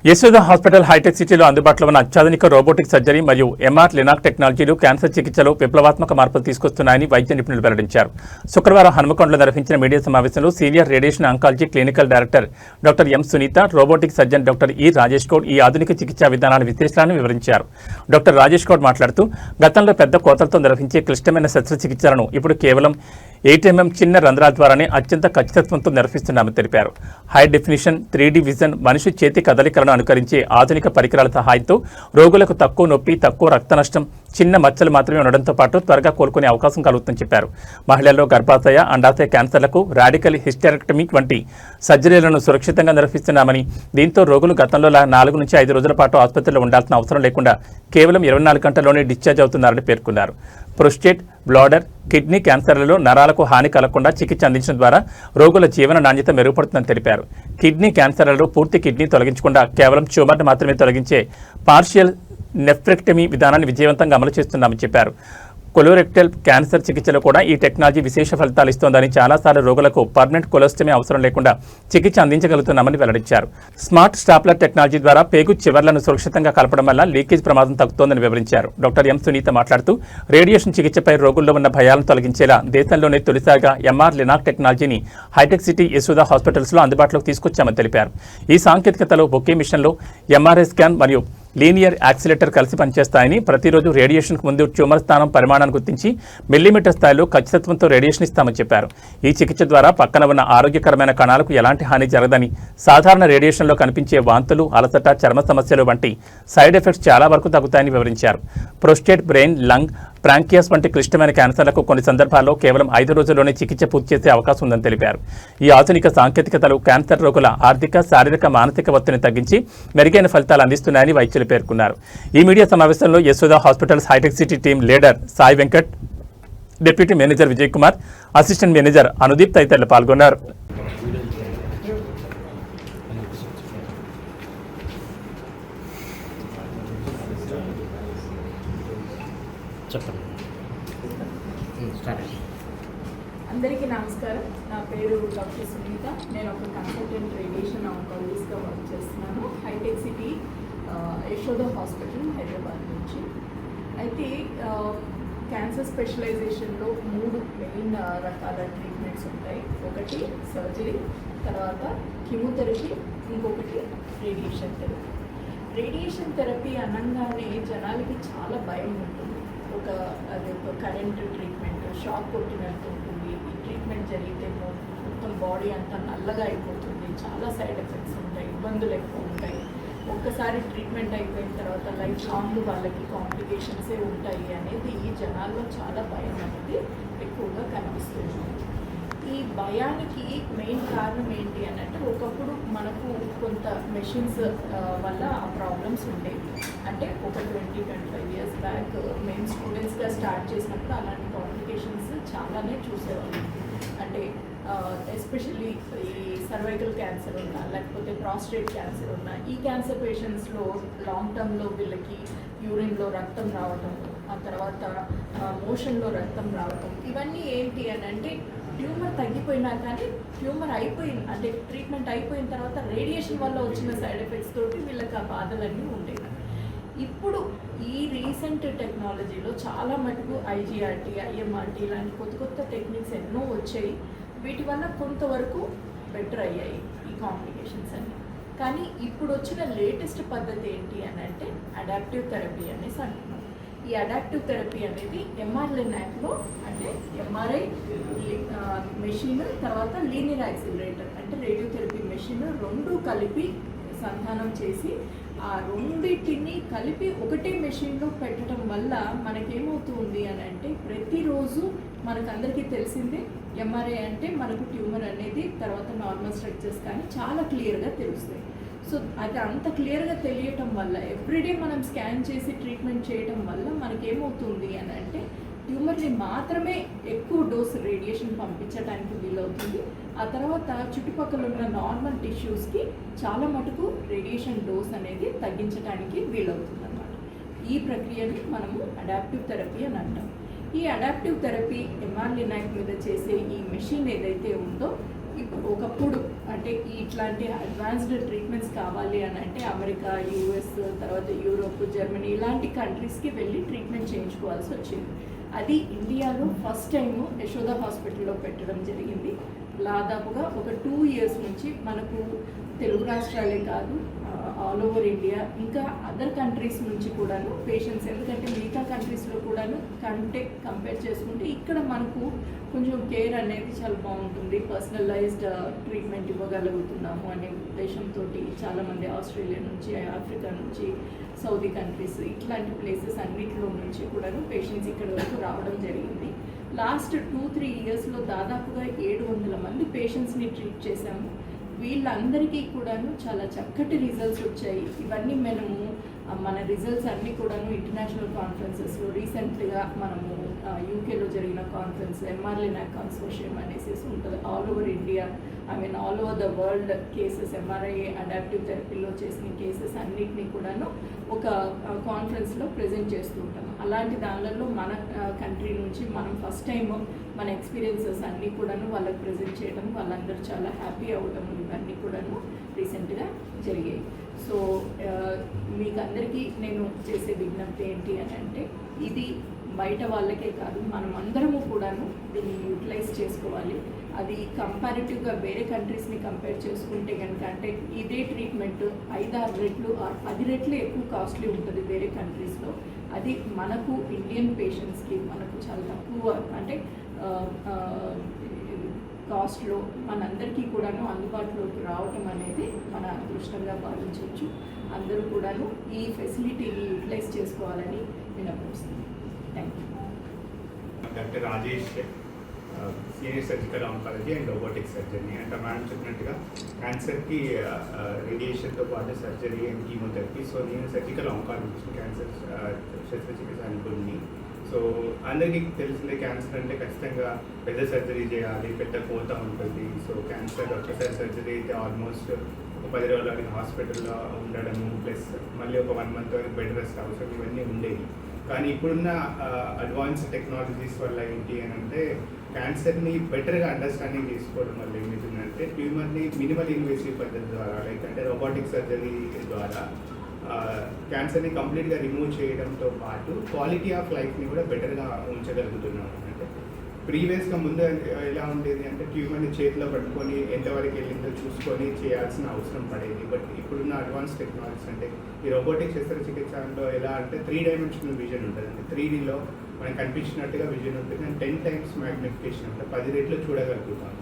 Yashoda hospital hitech సిటీలో అందుబాటులో ఉన్న అత్యాధునిక రోబోటిక్ సర్జరీ మరియు ఎంఆర్ లినాక్ టెక్నాలజీలు క్యాన్సర్ చికిత్సలో విప్లవాత్మక మార్పులు తీసుకొస్తున్నాయని వైద్య నిపుణులు వెల్లడించారు. శుక్రవారం హనుమకొండలో నిర్వహించిన మీడియా సమావేశంలో senior radiation oncology clinical director doctor M Sunitha, robotic surgeon doctor E Rajesh Goud ఈ ఆధునిక చికిత్సా విధానాల విశ్లేషణను వివరించారు. డాక్టర్ రాజేష్ గౌడ్ మాట్లాడుతూ గతంలో పెద్ద కోతలతో నిర్వహించే క్లిష్టమైన శస్త్రచికిత్సలను ఇప్పుడు కేవలం 8 mm చిన్న రంధ్రాల ద్వారానే అత్యంత ఖచ్చితత్వంతో నిర్వహిస్తున్నామని తెలిపారు. హై డెఫినిషన్ 3D విజన్, మనిషి చేతి కదలికలను అనుకరించే ఆధునిక పరికరాల సహాయంతో రోగులకు తక్కువ నొప్పి, తక్కువ రక్త నష్టం, చిన్న మచ్చలు మాత్రమే ఉండడంతో పాటు త్వరగా కోలుకునే అవకాశం కలుగుతుందని చెప్పారు. మహిళల్లో గర్భాశయ, అండాశయ క్యాన్సర్లకు రాడికల్ హిస్టెరెక్టమీ వంటి సర్జరీలను సురక్షితంగా నిర్వహిస్తున్నామని, దీంతో రోగులు గతంలో 4 నుంచి 5 రోజుల పాటు ఆసుపత్రిలో ఉండాల్సిన అవసరం లేకుండా కేవలం 24 గంటల్లోనే డిశ్చార్జ్ అవుతున్నారని పేర్కొన్నారు. ప్రోస్టేట్, బ్లాడర్, కిడ్నీ క్యాన్సర్లలో నరాలకు హాని కలగకుండా చికిత్స అందించడం ద్వారా రోగుల జీవన నాణ్యత మెరుగుపడుతుందని తెలిపారు. కిడ్నీ క్యాన్సర్లలో పూర్తి కిడ్నీ తొలగించకుండా కేవలం ట్యూమర్ను మాత్రమే తొలగించే పార్షియల్ నెఫ్రెక్టమీ విధానాన్ని విజయవంతంగా అమలు చేస్తున్నామని చెప్పారు. కొలోరెక్టల్ క్యాన్సర్ చికిత్సలో కూడా ఈ టెక్నాలజీ విశేష ఫలితాలు ఇస్తోందని, చాలాసార్లు రోగులకు పర్మనెంట్ కొలోస్టమీ అవసరం లేకుండా చికిత్స అందించగలుగుతున్నామని వెల్లడించారు. స్మార్ట్ స్టాప్లర్ టెక్నాలజీ ద్వారా పేగు చివర్లను సురక్షితంగా కలపడం వల్ల లీకేజ్ ప్రమాదం తగ్గుతోందని వివరించారు. డాక్టర్ ఎం సునీత మాట్లాడుతూ రేడియేషన్ చికిత్సపై రోగుల్లో ఉన్న భయాలను తొలగించేలా దేశంలోనే తొలిసారిగా ఎంఆర్ లినాక్ టెక్నాలజీని హైటెక్ సిటీ యశోద హాస్పిటల్స్లో అందుబాటులోకి తీసుకొచ్చామని తెలిపారు. ఈ సాంకేతికతలో ఒకే మిషన్లో ఎంఆర్ఐ స్కాన్ మరియు లీనియర్ యాక్సిలేటర్ కలిసి పనిచేస్తాయని, ప్రతిరోజు రేడియేషన్కు ముందు ట్యూమర్ స్థానం పరిమాణాన్ని గుర్తించి మిల్లీమీటర్ స్థాయిలో ఖచ్చితత్వంతో రేడియేషన్ ఇస్తామని చెప్పారు. ఈ చికిత్స ద్వారా పక్కన ఉన్న ఆరోగ్యకరమైన కణాలకు ఎలాంటి హాని జరగదని, సాధారణ రేడియేషన్లో కనిపించే వాంతులు, అలసట, చర్మ సమస్యలు వంటి సైడ్ ఎఫెక్ట్స్ చాలా వరకు తగ్గుతాయని వివరించారు. ప్రోస్టేట్, బ్రెయిన్, లంగ్, ప్రాంకియాస్ వంటి క్లిష్టమైన క్యాన్సర్లకు కొన్ని సందర్భాల్లో కేవలం 5 రోజుల్లోనే చికిత్స పూర్తి చేసే అవకాశం ఉందని తెలిపారు. ఈ ఆధునిక సాంకేతికతలు క్యాన్సర్ రోగుల ఆర్థిక, శారీరక, మానసిక ఒత్తిడిని తగ్గించి మెరుగైన ఫలితాలు అందిస్తున్నాయని వైద్యులు పేర్కొన్నారు. ఈ మీడియా సమావేశంలో Yashoda hospitals Hitech City team leader Sai Venkat, deputy manager Vijay Kumar, assistant manager Anudeep తదితరులు పాల్గొన్నారు. అందరికీ నమస్కారం. నా పేరు డాక్టర్ సునీత. నేను ఒక కన్సల్టెంట్ రేడియేషన్ ఆంకాలజిస్ట్గా వర్క్ చేస్తున్నాను హైటెక్ సిటీ యశోద హాస్పిటల్ హైదరాబాద్ నుంచి. అయితే క్యాన్సర్ స్పెషలైజేషన్లో 3 మెయిన్ రకాల ట్రీట్మెంట్స్ ఉంటాయి. ఒకటి సర్జరీ, తర్వాత కీమోథెరపీ, ఇంకొకటి రేడియేషన్ థెరపీ. రేడియేషన్ థెరపీ అనగానే జనాలకి చాలా భయం ఉంటుంది. అది ఒక కరెంట్ ట్రీట్మెంట్, షాక్ కొట్టినట్టు ఉంటుంది. ఈ ట్రీట్మెంట్ జరిగితే మొత్తం బాడీ అంతా నల్లగా అయిపోతుంది, చాలా సైడ్ ఎఫెక్ట్స్ ఉంటాయి, ఇబ్బందులు ఎక్కువ ఉంటాయి. ఒక్కసారి ట్రీట్మెంట్ అయిపోయిన తర్వాత లైఫ్ లాంగ్ వాళ్ళకి కాంప్లికేషన్సే ఉంటాయి అనేది ఈ జనాల్లో చాలా భయం అనేది ఎక్కువగా కనిపిస్తుంది. ఈ భయానికి మెయిన్ కారణం ఏంటి అని అంటే, ఒకప్పుడు మనకు కొంత మెషిన్స్ వల్ల ఆ ప్రాబ్లమ్స్ ఉండేవి. అంటే ఒక 20-25 years బ్యాక్ మేము స్టూడెంట్స్గా స్టార్ట్ చేసినప్పుడు అలాంటి కాంప్లికేషన్స్ చాలానే చూసేవాళ్ళం. అంటే ఎస్పెషల్లీ ఈ సర్వైకల్ క్యాన్సర్ ఉన్నా, లేకపోతే ప్రాస్టేట్ క్యాన్సర్ ఉన్నా, ఈ క్యాన్సర్ పేషెంట్స్లో లాంగ్ టర్మ్లో వీళ్ళకి యూరిన్లో రక్తం రావటం, ఆ తర్వాత మోషన్లో రక్తం రావటం, ఇవన్నీ ఏంటి అని అంటే ట్యూమర్ తగ్గిపోయినా కానీ ట్యూమర్ అంటే ట్రీట్మెంట్ అయిపోయిన తర్వాత రేడియేషన్ వల్ల వచ్చిన సైడ్ ఎఫెక్ట్స్ తోటి వీళ్ళకి ఆ బాధలన్నీ ఉండేవి. ఇప్పుడు ఈ రీసెంట్ టెక్నాలజీలో చాలా మటుకు ఐజీఆర్టీ, ఐఎంఆర్టీ ఇలాంటి కొత్త టెక్నిక్స్ ఎన్నో వచ్చాయి. వీటి వల్ల కొంతవరకు బెటర్ అయ్యాయి ఈ కాంప్లికేషన్స్ అన్నీ. కానీ ఇప్పుడు వచ్చిన లేటెస్ట్ పద్ధతి ఏంటి అని అంటే అడాప్టివ్ థెరపీ అనేసి అంటున్నాం. ఈ అడాప్టివ్ థెరపీ అనేది ఎంఆర్ లినాక్లో అంటే ఎంఆర్ఐ మెషిన్, తర్వాత లీనియర్ యాక్సిలరేటర్ అంటే రేడియోథెరపీ మెషిన్ 2 కలిపి సంధానం చేసి ఆ రెండింటిని కలిపి ఒకటే మెషిన్లో పెట్టడం వల్ల మనకేమవుతుంది అని అంటే, ప్రతిరోజు మనకందరికీ తెలిసిందే ఎంఆర్ఐ అంటే మనకు ట్యూమర్ అనేది, తర్వాత నార్మల్ స్ట్రక్చర్స్ కానీ చాలా క్లియర్గా తెలుస్తాయి. సో అది అంత క్లియర్గా తెలియటం వల్ల ఎవ్రీడే మనం స్కాన్ చేసి ట్రీట్మెంట్ చేయడం వల్ల మనకేమవుతుంది అని అంటే, ట్యూమర్ని మాత్రమే ఎక్కువ డోస్ రేడియేషన్ పంపించడానికి వీలవుతుంది. ఆ తర్వాత చుట్టుపక్కల ఉన్న నార్మల్ టిష్యూస్కి చాలా మటుకు రేడియేషన్ డోస్ అనేది తగ్గించడానికి వీలవుతుంది అన్నమాట. ఈ ప్రక్రియని మనము అడాప్టివ్ థెరపీ అని అంటాం. ఈ అడాప్టివ్ థెరపీ ఎంఆర్ లినాక్ మీద చేసే ఈ మెషిన్ ఏదైతే ఉందో ఒకప్పుడు అంటే ఇట్లాంటి అడ్వాన్స్డ్ ట్రీట్మెంట్స్ కావాలి అని అంటే అమెరికా, యూఎస్, తర్వాత యూరోప్, జర్మనీ ఇలాంటి కంట్రీస్కి వెళ్ళి ట్రీట్మెంట్ చేయించుకోవాల్సి వచ్చింది. అది ఇండియాలో ఫస్ట్ టైము యశోద హాస్పిటల్లో పెట్టడం జరిగింది. దాదాపుగా ఒక 2 years నుంచి మనకు తెలుగు రాష్ట్రాలే కాదు, ఆల్ ఓవర్ ఇండియా, ఇంకా అదర్ కంట్రీస్ నుంచి కూడాను పేషెంట్స్, ఎందుకంటే మిగతా కంట్రీస్లో కూడాను కంపేర్ చేసుకుంటే ఇక్కడ మనకు కొంచెం కేర్ అనేది చాలా బాగుంటుంది, పర్సనలైజ్డ్ ట్రీట్మెంట్ ఇవ్వగలుగుతున్నాము అనే ఉద్దేశంతో చాలామంది ఆస్ట్రేలియా నుంచి, ఆఫ్రికా నుంచి, సౌదీ కంట్రీస్ ఇట్లాంటి ప్లేసెస్ అన్నిటిలో నుంచి కూడాను పేషెంట్స్ ఇక్కడ వరకు రావడం జరిగింది. లాస్ట్ 2-3 yearsలో దాదాపుగా 700 మంది పేషెంట్స్ని ట్రీట్ చేశాము. వీళ్ళందరికీ కూడాను చాలా చక్కటి రిజల్ట్స్ వచ్చాయి. ఇవన్నీ మన రిజల్ట్స్ అన్నీ కూడాను ఇంటర్నేషనల్ కాన్ఫరెన్సెస్లో రీసెంట్గా మనము యూకేలో జరిగిన కాన్ఫరెన్స్ MR-Linac కన్సోర్షియం అనేసి ఉంటుంది. All over India, all over the world cases, MRI adaptive థెరపీలో చేసిన కేసెస్ అన్నిటినీ కూడాను ఒక కాన్ఫరెన్స్లో ప్రజెంట్ చేస్తూ ఉంటాం. అలాంటి దానిలలో మన కంట్రీ నుంచి మనం ఫస్ట్ టైం మన ఎక్స్పీరియన్సెస్ అన్నీ కూడాను వాళ్ళకి ప్రజెంట్ చేయడం, వాళ్ళందరూ చాలా హ్యాపీ అవ్వడం ఇవన్నీ కూడాను రీసెంట్గా జరిగాయి. సో మీకు అందరికీ నేను చేసే విజ్ఞప్తి ఏంటి అని అంటే, ఇది బయట వాళ్ళకే కాదు, మనం అందరము కూడాను దీన్ని యూటిలైజ్ చేసుకోవాలి. అది కంపారిటివ్గా వేరే కంట్రీస్ని కంపేర్ చేసుకుంటే కనుక, అంటే ఇదే ట్రీట్మెంట్ 5-6 రెట్లు 10 రెట్లు ఎక్కువ కాస్ట్లీ ఉంటుంది వేరే కంట్రీస్లో. అది మనకు ఇండియన్ పేషెంట్స్కి మనకు చాలా తక్కువ, అంటే కాస్ట్లో మనందరికీ కూడాను అందుబాటులోకి రావటం అనేది మన అదృష్టంగా భావించవచ్చు. అందరూ కూడాను ఈ ఫెసిలిటీని యూటిలైజ్ చేసుకోవాలని విన్నపిస్తున్నాను. Thank you. Doctor Rajesh, senior surgical oncology and robotic surgery. అంటే మేడం చెప్పినట్టుగా క్యాన్సర్కి రేడియేషన్తో పాటు సర్జరీ అండ్ కీమోథెరపీ. సో నేను సర్జికల్ ఆంకాలజీ, క్యాన్సర్ శస్త్రచికిత్స నిపుణుడిని. సో అందరికీ తెలిసిందే, క్యాన్సర్ అంటే ఖచ్చితంగా పెద్ద సర్జరీ చేయాలి, పెద్ద కోత ఉంటుంది. సో క్యాన్సర్ ఒక్కసారి సర్జరీ అయితే ఆల్మోస్ట్ ఒక 10 రోజుల వరకు హాస్పిటల్లో ఉండడము, ప్లస్ మళ్ళీ ఒక 1 month వరకు బెడ్ రెస్ట్ అవసరం, ఇవన్నీ ఉండేవి. కానీ ఇప్పుడున్న అడ్వాన్స్ టెక్నాలజీస్ వల్ల ఏంటి అని అంటే, క్యాన్సర్ని బెటర్గా అండర్స్టాండింగ్ చేసుకోవడం వల్ల ఏమవుతుందంటే, ట్యూమర్ని మినిమల్ ఇన్వేసివ్ పద్ధతి ద్వారా, లైక్ అంటే రోబోటిక్ సర్జరీ ద్వారా క్యాన్సర్ని కంప్లీట్గా రిమూవ్ చేయడంతో పాటు క్వాలిటీ ఆఫ్ లైఫ్ని కూడా బెటర్గా ఉంచగలుగుతున్నాం. అంటే ప్రీవియస్గా ముందు ఎలా ఉండేది అంటే, ట్యూమర్ని చేతిలో పట్టుకొని ఎంతవరకు వెళ్ళిందో చూసుకొని చేయాల్సిన అవసరం పడేది. బట్ ఇప్పుడున్న అడ్వాన్స్ టెక్నాలజీస్, అంటే ఈ రోబోటిక్ శస్త్రచికిత్సలో ఎలా అంటే 3 dimensional విజన్ ఉంటుంది. అంటే 3Dలో మనకు కనిపించినట్టుగా విజన్ ఉంటుంది, అండ్ 10 times మ్యాగ్నిఫికేషన్, అంటే 10 రెట్లు చూడగలుగుతాం.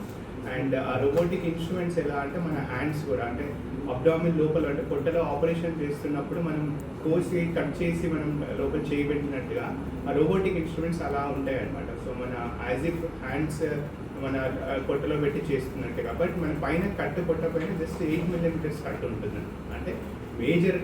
అండ్ ఆ రోబోటిక్ ఇన్స్ట్రుమెంట్స్ ఎలా అంటే, మన హ్యాండ్స్ కూడా, అంటే అబ్డామిన్ లోపల, అంటే పొట్టలో ఆపరేషన్ చేస్తున్నప్పుడు మనం కోసి కట్ చేసి మనం లోపల చేయబెట్టినట్టుగా ఆ రోబోటిక్ ఇన్స్ట్రుమెంట్స్ అలా ఉంటాయి అన్నమాట. సో మన యాజ్ ఇఫ్ హ్యాండ్స్ మన పొట్టలో పెట్టి చేస్తున్నట్టుగా. బట్ మన పైన కట్టు పొట్ట పైన జస్ట్ 8 millimeters కట్టు ఉంటుంది. అంటే మేజర్